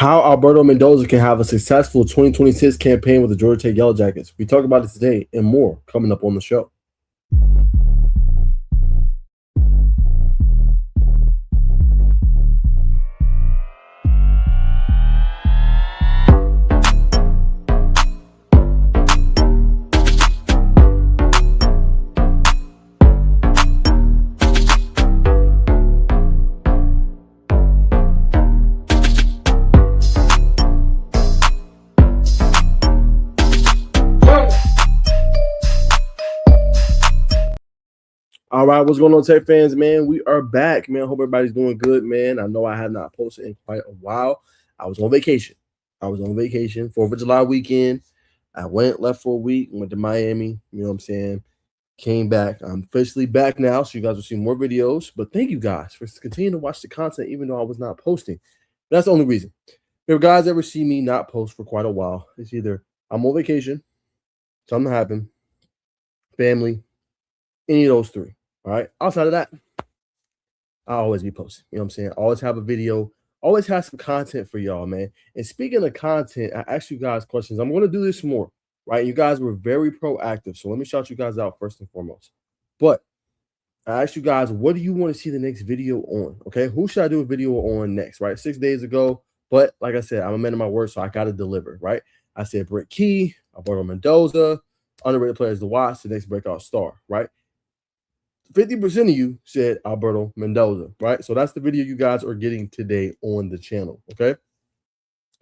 how Alberto Mendoza can have a successful 2026 campaign with the Georgia Tech Yellow Jackets. We talk about it today and more coming up on the show. All right, what's going on, Tech fans, man? We are back, man. Hope everybody's doing good, man. I know I have not posted in quite a while. I was on vacation. 4th of July weekend. I left for a week, went to Miami, you know what I'm saying? Came back. I'm officially back now, so you guys will see more videos. But thank you guys for continuing to watch the content, even though I was not posting. That's the only reason. If guys ever see me not post for quite a while, it's either I'm on vacation, something happened, family, any of those three. All right. Outside of that, I'll always be posting. You know what I'm saying? Always have a video, always have some content for y'all, man. And speaking of content, I asked you guys questions. I'm going to do this more, right? You guys were very proactive. So let me shout you guys out first and foremost. But I asked you guys, what do you want to see the next video on? Okay. Who should I do a video on next, right? 6 days ago. But like I said, I'm a man of my word, so I got to deliver, right? I said Brent Key, Alberto Mendoza, underrated players to watch, the next breakout star, right? 50% of you said Alberto Mendoza, right? So that's the video you guys are getting today on the channel, okay?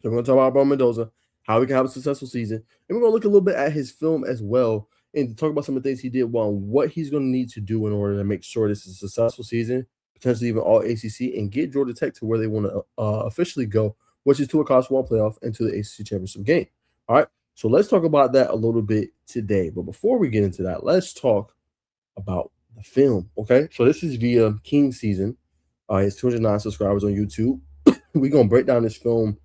So we're going to talk about Alberto Mendoza, how we can have a successful season, and we're going to look a little bit at his film as well and talk about some of the things he did well and what he's going to need to do in order to make sure this is a successful season, potentially even all ACC, and get Georgia Tech to where they want to officially go, which is to a college football playoff and to the ACC championship game, all right? So let's talk about that a little bit today. But before we get into that, let's talk about the film, okay? So this is via King Season. He has 209 subscribers on YouTube. We're going to break down this film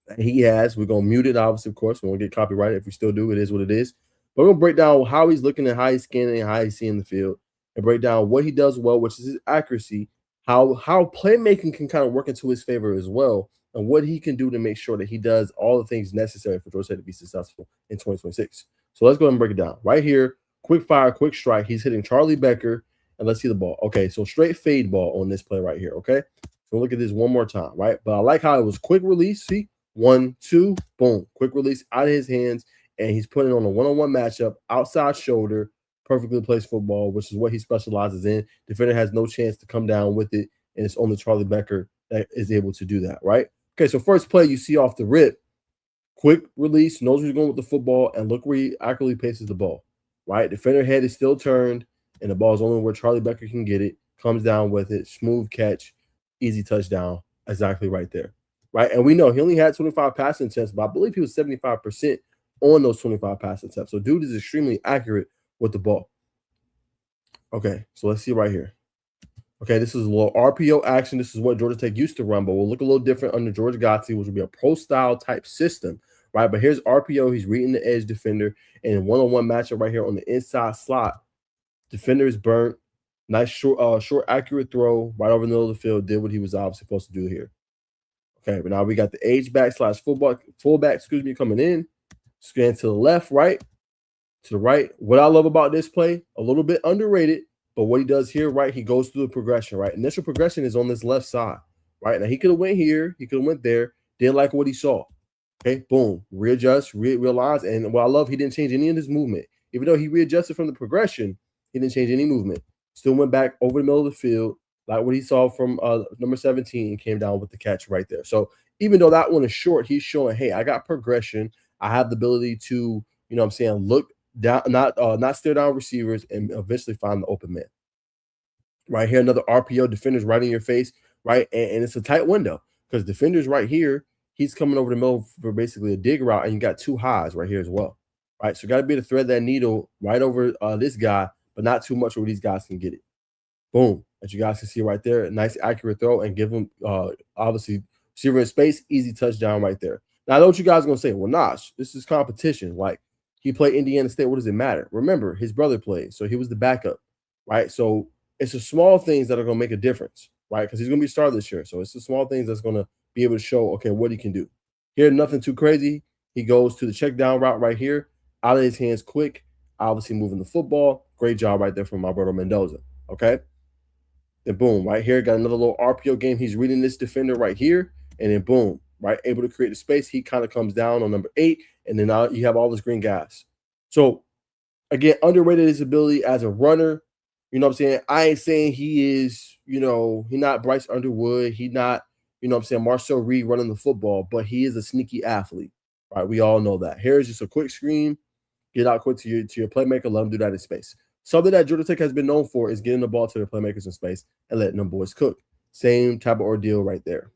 that he has. We're going to mute it, obviously, of course. We won't get copyrighted. If we still do, it is what it is. But we're going to break down how he's looking and how he's scanning and how he's seeing the field and break down what he does well, which is his accuracy, how playmaking can kind of work into his favor as well, and what he can do to make sure that he does all the things necessary for Georgia Tech to be successful in 2026. So let's go ahead and break it down. Right here, quick fire, quick strike. He's hitting Charlie Becker, and let's see the ball. Okay, so straight fade ball on this play right here, okay? So look at this one more time, right? But I like how it was quick release. See? 1, 2, boom. Quick release out of his hands, and he's putting on a one-on-one matchup, outside shoulder, perfectly placed football, which is what he specializes in. Defender has no chance to come down with it, and it's only Charlie Becker that is able to do that, right? Okay, so first play you see off the rip, quick release, knows where he's going with the football, and look where he accurately paces the ball. Right, defender head is still turned, and the ball is only where Charlie Becker can get it. Comes down with it, smooth catch, easy touchdown, exactly right there. Right, and we know he only had 25 passing attempts, but I believe he was 75% on those 25 passing attempts. So dude is extremely accurate with the ball. Okay, so let's see right here. Okay, this is a little RPO action. This is what Georgia Tech used to run, but will look a little different under George Gotti, which will be a pro-style type system. Right, but here's RPO. He's reading the edge defender, and one-on-one matchup right here on the inside slot. Defender is burnt. Nice short, accurate throw right over the middle of the field. Did what he was obviously supposed to do here. Okay, but now we got the H-back / fullback, excuse me, coming in. Scan to the left, right, to the right. What I love about this play, a little bit underrated, but what he does here, right, he goes through the progression, right? Initial progression is on this left side, right? Now, he could have went here. He could have went there. Didn't like what he saw. Okay, boom, readjust, realize, and what I love, he didn't change any of his movement. Even though he readjusted from the progression, he didn't change any movement. Still went back over the middle of the field, like what he saw from number 17, and came down with the catch right there. So even though that one is short, he's showing, hey, I got progression. I have the ability to, you know what I'm saying, look down, not stare down receivers and eventually find the open man. Right here, another RPO, defenders right in your face, right? And it's a tight window because defenders right here, he's coming over the middle for basically a dig route, and you got two highs right here as well, right? So you got to be able to thread that needle right over this guy, but not too much where these guys can get it. Boom. As you guys can see right there, a nice accurate throw, and give him, obviously, receiver in space, easy touchdown right there. Now, I know what you guys are going to say. Well, Najeh, this is competition. Like, he played Indiana State. What does it matter? Remember, his brother played, so he was the backup, right? So it's the small things that are going to make a difference, right? Because he's going to be started this year. So it's the small things that's going to be able to show, okay, what he can do. Here, nothing too crazy. He goes to the check down route right here, out of his hands quick, obviously moving the football. Great job right there from Alberto Mendoza. Okay. Then boom, right here, got another little RPO game. He's reading this defender right here, and then boom, right, able to create the space. He kind of comes down on number 8, and then now you have all this green guys. So again, underrated his ability as a runner. You know what I'm saying? I ain't saying he is, he not Bryce Underwood. He not, what I'm saying, Marcel Reed running the football, but he is a sneaky athlete. Right? We all know that. Here's just a quick screen. Get out quick to your playmaker. Let him do that in space. Something that Georgia Tech has been known for is getting the ball to their playmakers in space and letting them boys cook. Same type of ordeal right there.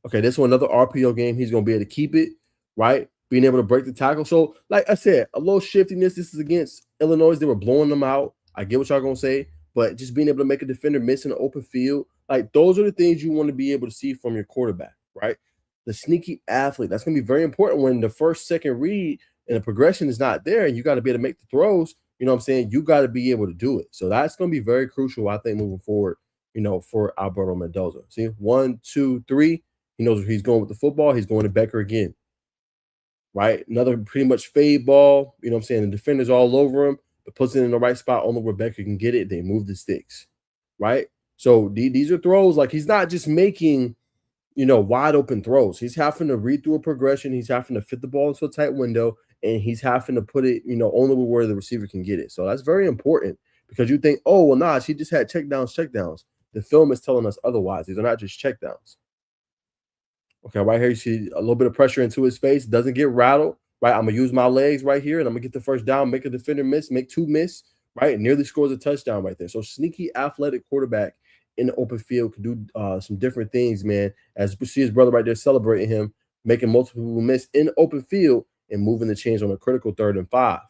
Okay, this one, another RPO game. He's going to be able to keep it, right? Being able to break the tackle. So, like I said, a little shiftiness. This is against Illinois. They were blowing them out. I get what y'all going to say, but just being able to make a defender miss in the open field, like those are the things you want to be able to see from your quarterback, right? The sneaky athlete. That's going to be very important when the first, second read and the progression is not there and you got to be able to make the throws. You know what I'm saying? You got to be able to do it. So that's going to be very crucial, I think, moving forward, for Alberto Mendoza. See, 1, 2, 3. He knows where he's going with the football. He's going to Becker again, right? Another pretty much fade ball. You know what I'm saying? The defender's all over him, but puts it in the right spot. Only where Becker can get it. They move the sticks, right? So these are throws. Like he's not just making, wide open throws. He's having to read through a progression. He's having to fit the ball into a tight window, and he's having to put it, only where the receiver can get it. So that's very important because you think, oh, well, nah, he just had checkdowns. The film is telling us otherwise. These are not just checkdowns. Okay, right here, you see a little bit of pressure into his face. Doesn't get rattled, right? I'm going to use my legs right here, and I'm going to get the first down, make a defender miss, make 2 miss, right? And nearly scores a touchdown right there. So sneaky, athletic quarterback in the open field could do some different things, man. As you see his brother right there celebrating him, making multiple people miss in the open field and moving the chains on a critical 3rd and 5,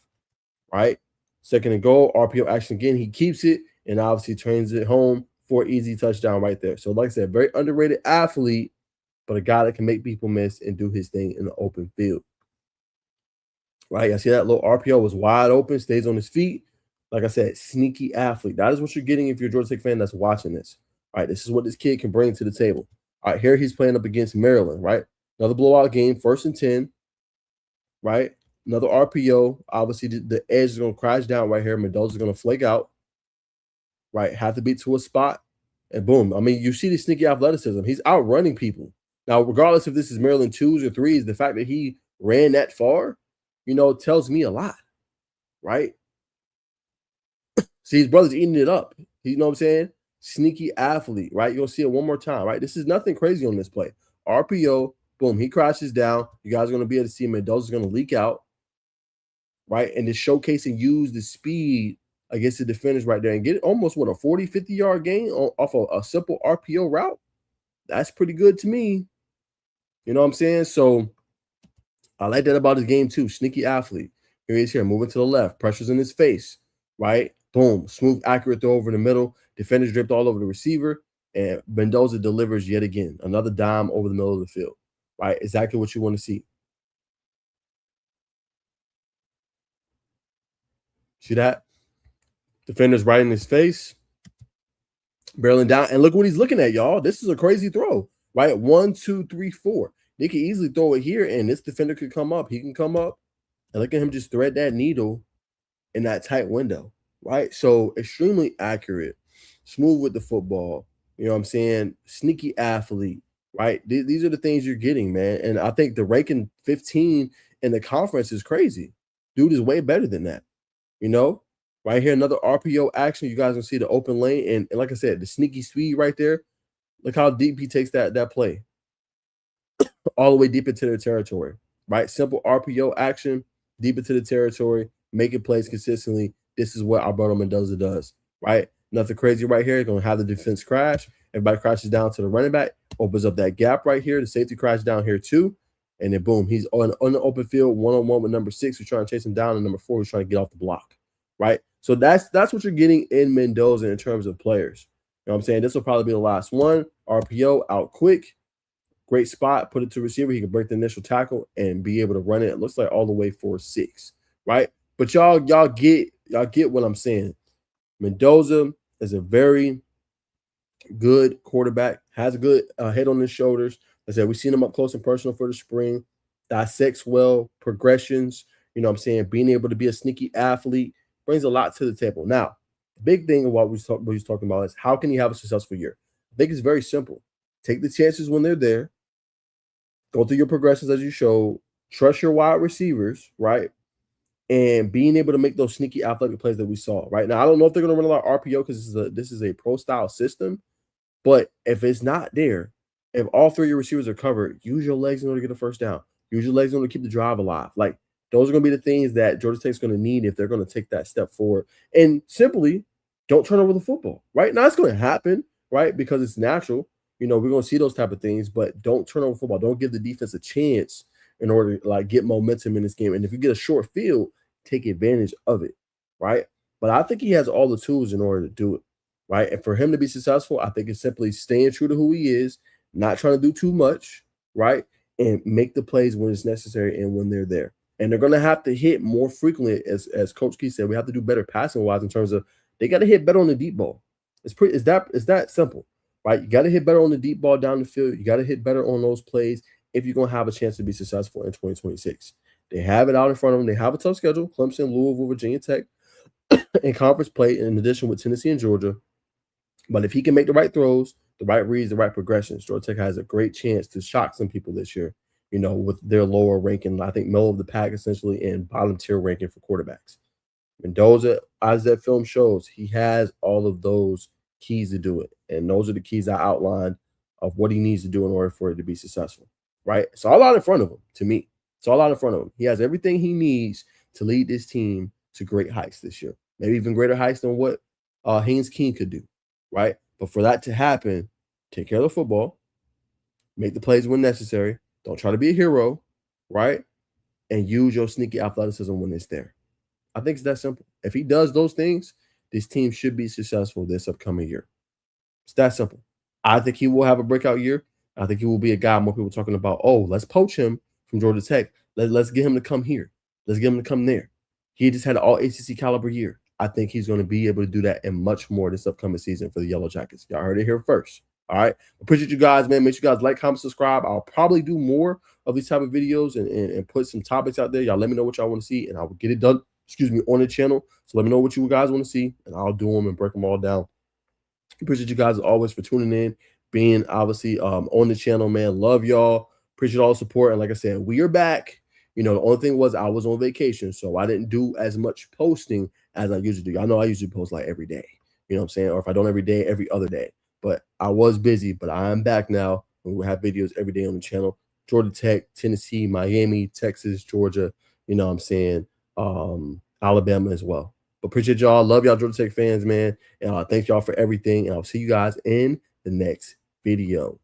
right? 2nd and goal, RPO action again. He keeps it and obviously turns it home for an easy touchdown right there. So like I said, very underrated athlete, but a guy that can make people miss and do his thing in the open field. Right? I see that little RPO was wide open, stays on his feet. Like I said, sneaky athlete. That is what you're getting if you're a Georgia Tech fan that's watching this. All right, this is what this kid can bring to the table. All right, here he's playing up against Maryland, right? Another blowout game, 1st and 10, right? Another RPO. Obviously, the edge is going to crash down right here. Mendoza's going to flake out, right? Have to beat to a spot, and boom. I mean, you see the sneaky athleticism. He's outrunning people. Now, regardless if this is Maryland 2s or 3s, the fact that he ran that far, tells me a lot, right? See, his brother's eating it up. You know what I'm saying? Sneaky athlete, right? You'll see it one more time, right? This is nothing crazy on this play. RPO, boom, he crashes down. You guys are going to be able to see Mendoza's going to leak out, right? And just showcase and use the speed against the defenders right there and get almost, a 40, 50-yard gain off of a simple RPO route. That's pretty good to me. You know what I'm saying? So I like that about his game too. Sneaky athlete. Here he is here, moving to the left. Pressure's in his face, right? Boom. Smooth, accurate throw over the middle. Defenders dripped all over the receiver. And Mendoza delivers yet again. Another dime over the middle of the field, right? Exactly what you want to see. See that? Defenders right in his face. Barreling down. And look what he's looking at, y'all. This is a crazy throw, right? 1, 2, 3, 4. They could easily throw it here, and this defender could come up. He can come up, and look at him just thread that needle in that tight window, right? So extremely accurate, smooth with the football. You know what I'm saying? Sneaky athlete, right? These are the things you're getting, man. And I think the ranking 15 in the conference is crazy. Dude is way better than that, Right here, another RPO action. You guys can see the open lane, and like I said, the sneaky speed right there. Look how deep he takes that play. All the way deep into their territory, right? Simple RPO action, deep into the territory, making plays consistently. This is what Alberto Mendoza does, right? Nothing crazy right here. Going to have the defense crash. Everybody crashes down to the running back, opens up that gap right here. The safety crash down here too. And then boom, he's on the open field, one-on-one with number 6 who's trying to chase him down, and number 4 who's trying to get off the block, right? So that's what you're getting in Mendoza in terms of players. You know what I'm saying? This will probably be the last one. RPO out quick. Great spot, put it to receiver. He can break the initial tackle and be able to run it. It looks like all the way for 6, right? But y'all get what I'm saying. Mendoza is a very good quarterback, has a good head on his shoulders. Like I said, we've seen him up close and personal for the spring, dissects well, progressions, you know what I'm saying, being able to be a sneaky athlete, brings a lot to the table. Now, the big thing of what we're talking about is how can he have a successful year? I think it's very simple. Take the chances when they're there, go through your progressions as you show, trust your wide receivers, right? And being able to make those sneaky athletic plays that we saw, right? Now, I don't know if they're going to run a lot of RPO because this is a pro style system, but if it's not there, if all three of your receivers are covered, use your legs in order to get a first down. Use your legs in order to keep the drive alive. Like those are going to be the things that Georgia Tech's going to need if they're going to take that step forward. And simply, don't turn over the football. Right now, it's going to happen, right? Because it's natural. You know, we're going to see those type of things, but don't turn over football. Don't give the defense a chance in order to like get momentum in this game. And if you get a short field, take advantage of it, right? But I think he has all the tools in order to do it, right? And for him to be successful, I think it's simply staying true to who he is, not trying to do too much, right? And make the plays when it's necessary and when they're there. And they're going to have to hit more frequently, as Coach Key said. We have to do better passing wise in terms of they got to hit better on the deep ball. It's that simple, right? You got to hit better on the deep ball down the field. You got to hit better on those plays if you're going to have a chance to be successful in 2026. They have it out in front of them. They have a tough schedule: Clemson, Louisville, Virginia Tech, and conference play in addition with Tennessee and Georgia. But if he can make the right throws, the right reads, the right progressions, Georgia Tech has a great chance to shock some people this year, you know, with their lower ranking, I think middle of the pack essentially, and bottom tier ranking for quarterbacks. Mendoza, as that film shows, he has all of those keys to do it. And those are the keys I outlined of what he needs to do in order for it to be successful, right? It's all out in front of him, to me. It's all out in front of him. He has everything he needs to lead this team to great heights this year, maybe even greater heights than what Haynes King could do, right? But for that to happen, take care of the football, make the plays when necessary. Don't try to be a hero, right? And use your sneaky athleticism when it's there. I think it's that simple. If he does those things, this team should be successful this upcoming year. It's that simple. I think he will have a breakout year. I think he will be a guy more people talking about, oh, let's poach him from Georgia Tech. Let's get him to come here. Let's get him to come there. He just had an all ACC caliber year. I think he's going to be able to do that and much more this upcoming season for the Yellow Jackets. Y'all heard it here first. All right. Appreciate you guys, man. Make sure you guys like, comment, subscribe. I'll probably do more of these type of videos and put some topics out there. Y'all let me know what y'all want to see, and I will get it done, on the channel. So let me know what you guys want to see, and I'll do them and break them all down. Appreciate you guys as always for tuning in, being obviously on the channel, man. Love y'all. Appreciate all the support. And like I said, we are back. You know, the only thing was I was on vacation, so I didn't do as much posting as I usually do. I know I usually post like every day, you know what I'm saying? Or if I don't every day, every other day. But I was busy, but I am back now. And we'll have videos every day on the channel. Georgia Tech, Tennessee, Miami, Texas, Georgia, you know what I'm saying? Alabama as well. But appreciate y'all. Love y'all, Georgia Tech fans, man. And thank y'all for everything. And I'll see you guys in the next video.